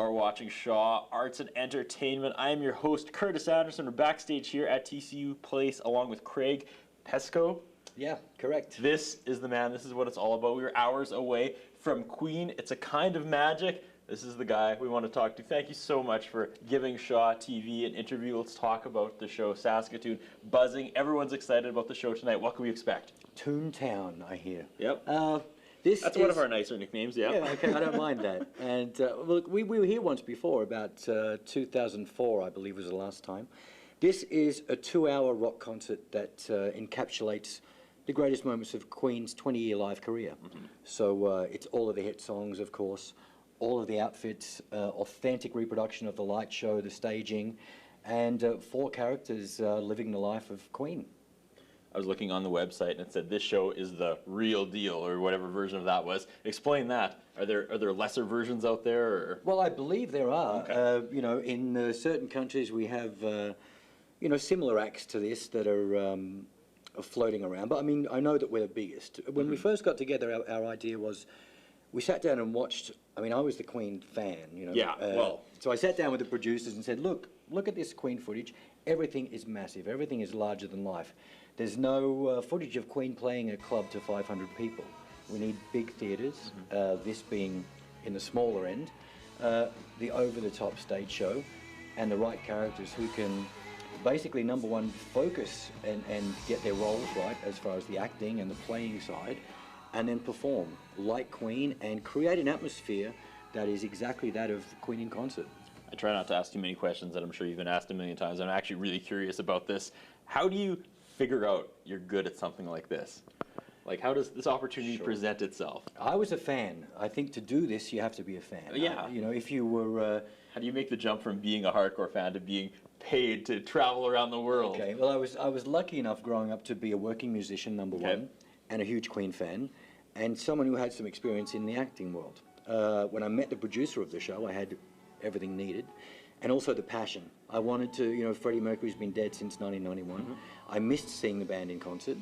are watching Shaw Arts and Entertainment. I am your host, Curtis Anderson. We're backstage here at TCU Place along with Craig Pesco. Yeah, correct. This is the man. This is what it's all about. We were hours away from Queen. It's a kind of magic. This is the guy we want to talk to. Thank you so much for giving Shaw TV an interview. Let's talk about the show, Saskatoon. Buzzing. Everyone's excited about the show tonight. What can we expect? Toontown, I hear. Yep. That's one of our nicer nicknames, yeah. Yeah, okay, I don't mind that. And look, we were here once before, about 2004, I believe was the last time. This is a 2-hour rock concert that encapsulates the greatest moments of Queen's 20-year live career. Mm-hmm. So it's all of the hit songs, of course, all of the outfits, authentic reproduction of the light show, the staging, and 4 characters living the life of Queen. I was looking on the website and it said this show is the real deal, or whatever version of that was. Explain that. Are there lesser versions out there? Or? Well, I believe there are. Okay. You know, in certain countries we have, you know, similar acts to this that are floating around. But I mean, I know that we're the biggest. When we first got together, our idea was we sat down and watched. I mean, I was the Queen fan, you know. Yeah. Well. So I sat down with the producers and said, look at this Queen footage. Everything is massive. Everything is larger than life. There's no footage of Queen playing a club to 500 people. We need big theatres, this being in the smaller end, the over-the-top stage show, and the right characters who can basically, number one, focus and get their roles right as far as the acting and the playing side, and then perform like Queen and create an atmosphere that is exactly that of Queen in concert. I try not to ask too many questions that I'm sure you've been asked a million times. I'm actually really curious about this. How do you figure out you're good at something like this? Like, how does this opportunity present itself? I was a fan. I think to do this, you have to be a fan. Yeah. You know, if you were... How do you make the jump from being a hardcore fan to being paid to travel around the world? Okay, well, I was lucky enough growing up to be a working musician, number one, and a huge Queen fan, and someone who had some experience in the acting world. When I met the producer of the show, I had everything needed, and also the passion. I wanted to, you know, Freddie Mercury's been dead since 1991. I missed seeing the band in concert,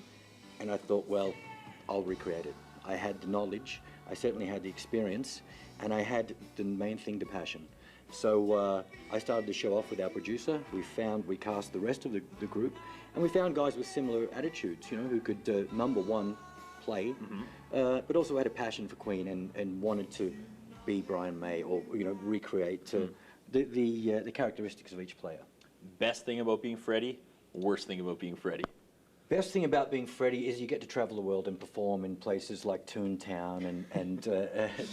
and I thought, well, I'll recreate it. I had the knowledge, I certainly had the experience, and I had the main thing, the passion. So I started the show off with our producer. We cast the rest of the group, and we found guys with similar attitudes, you know, who could, number one, play, but also had a passion for Queen and wanted to be Brian May, or, you know, recreate the characteristics of each player. Best thing about being Freddie, worst thing about being Freddie? Best thing about being Freddie is you get to travel the world and perform in places like Toontown and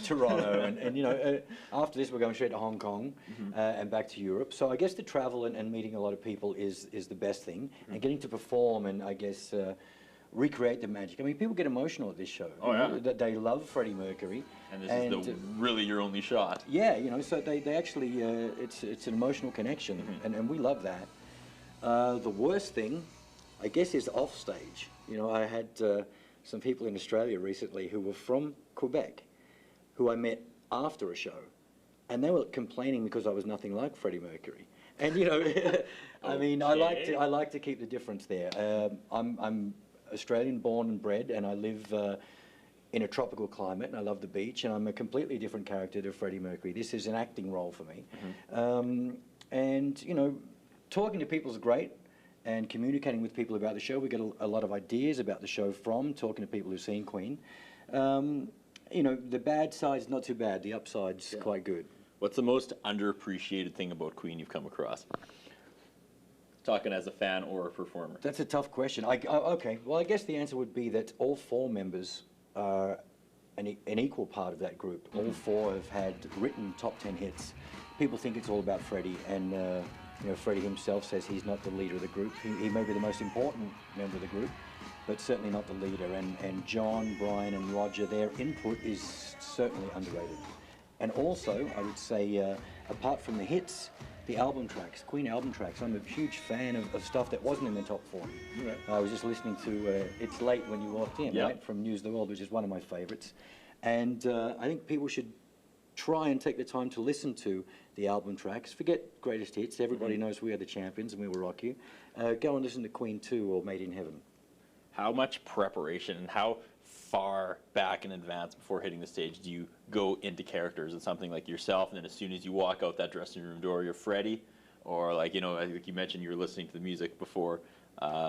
Toronto, and you know, after this we're going straight to Hong Kong and back to Europe. So I guess the travel and meeting a lot of people is the best thing, and getting to perform and I guess recreate the magic. I mean, people get emotional at this show. Oh, yeah. That they love Freddie Mercury. And this is really your only shot. Yeah, you know, so they actually, it's an emotional connection, and we love that. The worst thing, I guess, is off stage. You know, I had some people in Australia recently who were from Quebec, who I met after a show, and they were complaining because I was nothing like Freddie Mercury. And you know, I mean, I like to keep the difference there. I'm Australian born and bred, and I live in a tropical climate, and I love the beach, and I'm a completely different character to Freddie Mercury. This is an acting role for me. And, you know, talking to people is great, and communicating with people about the show. We get a lot of ideas about the show from talking to people who've seen Queen. You know, the bad side's not too bad. The upside's quite good. What's the most underappreciated thing about Queen you've come across? Talking as a fan or a performer. That's a tough question. Okay, well, I guess the answer would be that all 4 members are an equal part of that group. All 4 have had written top 10 hits. People think it's all about Freddie, and you know, Freddie himself says he's not the leader of the group. He may be the most important member of the group, but certainly not the leader. And John, Brian, and Roger, their input is certainly underrated. And also, I would say, apart from the hits, the album tracks, Queen album tracks. I'm a huge fan of stuff that wasn't in the top 40. Right. I was just listening to It's Late When You Walked In, right, from News of the World, which is one of my favorites. And I think people should try and take the time to listen to the album tracks. Forget greatest hits. Everybody knows We Are the Champions and We Will Rock You. Go and listen to Queen 2 or Made in Heaven. How much preparation and how far back in advance before hitting the stage do you go into characters and something like yourself, and then as soon as you walk out that dressing room door, you're Freddie? Or like, you know, I think you mentioned you were listening to the music before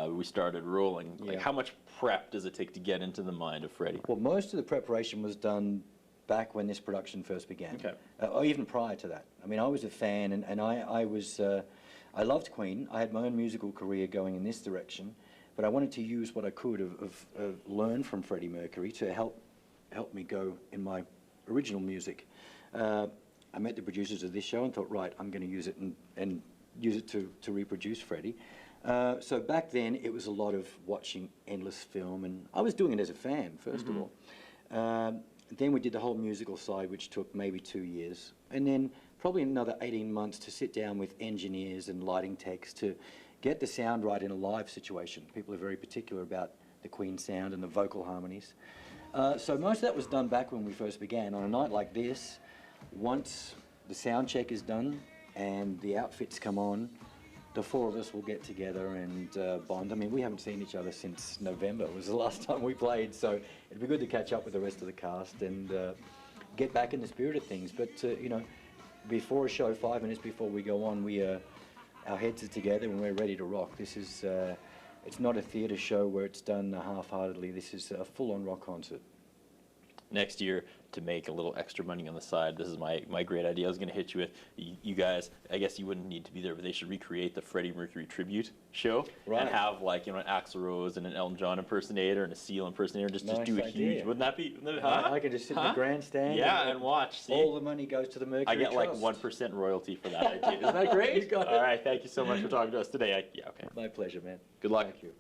we started rolling. Yeah. Like, how much prep does it take to get into the mind of Freddie? Well, most of the preparation was done back when this production first began, Okay. Or even prior to that. I mean, I was a fan, and I loved Queen. I had my own musical career going in this direction, but I wanted to use what I could of learn from Freddie Mercury to help me go in my original music. I met the producers of this show and thought, right, I'm going to use it and use it to reproduce Freddie. So back then, it was a lot of watching endless film, and I was doing it as a fan, first of all. Then we did the whole musical side, which took maybe 2 years. And then probably another 18 months to sit down with engineers and lighting techs to get the sound right in a live situation. People are very particular about the Queen sound and the vocal harmonies. So most of that was done back when we first began. On a night like this, once the sound check is done and the outfits come on, the four of us will get together and bond. I mean, we haven't seen each other since November. It was the last time we played, so it'd be good to catch up with the rest of the cast and get back in the spirit of things. But, you know, before a show, 5 minutes before we go on, our heads are together and we're ready to rock. This is, it's not a theatre show where it's done half-heartedly. This is a full-on rock concert. Next year, to make a little extra money on the side, this is my great idea. I was going to hit you with, you guys, I guess you wouldn't need to be there, but they should recreate the Freddie Mercury tribute show. Right. And have, like, you know, an Axl Rose and an Elton John impersonator and a Seal impersonator, just do a huge, wouldn't that be, huh? I could just sit in the grandstand. Yeah, and watch. See? All the money goes to the Mercury I get Trust. like 1% royalty for that idea. Isn't that great? You got it. All right, thank you so much for talking to us today. Yeah, okay. My pleasure, man. Good luck. Thank you.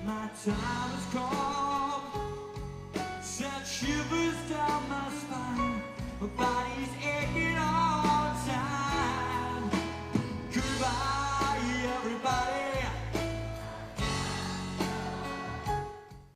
My time